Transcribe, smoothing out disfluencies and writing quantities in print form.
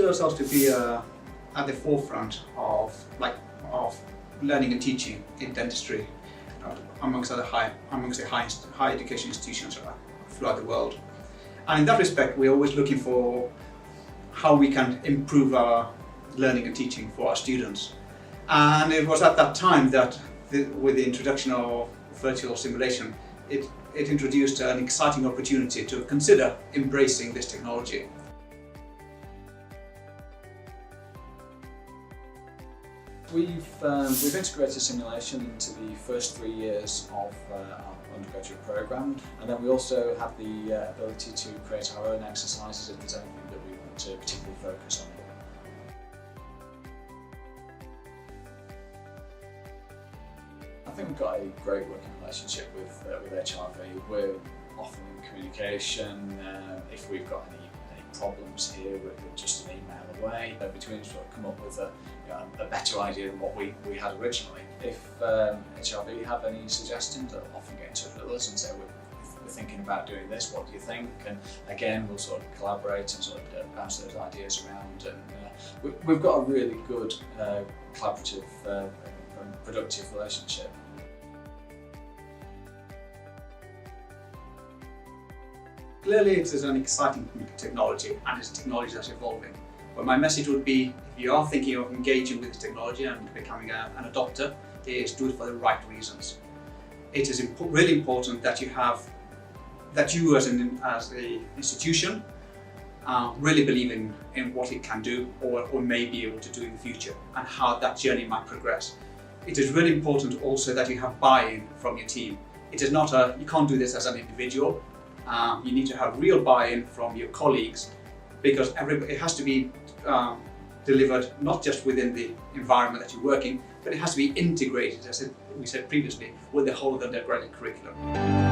ourselves to be at the forefront of learning and teaching in dentistry amongst the high education institutions throughout the world. And in that respect, we're always looking for how we can improve our learning and teaching for our students. And it was at that time that with the introduction of virtual simulation, it introduced an exciting opportunity to consider embracing this technology. We've integrated simulation into the first 3 years of our undergraduate programme, and then we also have the ability to create our own exercises if there's anything that we want to particularly focus on. I think we've got a great working relationship with HRV. We're often in communication. If we've got any problems here, we're just an email away. Between us, we'll come up with a better idea than what we had originally. If HRV have any suggestions, they'll often get in touch with us and say, we're thinking about doing this, what do you think? And again, we'll sort of collaborate and sort of bounce those ideas around. And we've got a really good collaborative and productive relationship. Clearly it is an exciting technology, and it's a technology that's evolving. But my message would be, if you are thinking of engaging with this technology and becoming an adopter, is do it for the right reasons. It is really important that you as an institution really believe in what it can do or may be able to do in the future, and how that journey might progress. It is really important also that you have buy-in from your team. It is not you can't do this as an individual. You need to have real buy-in from your colleagues, because it has to be delivered not just within the environment that you're working, but it has to be integrated, as we said previously, with the whole of the undergraduate curriculum.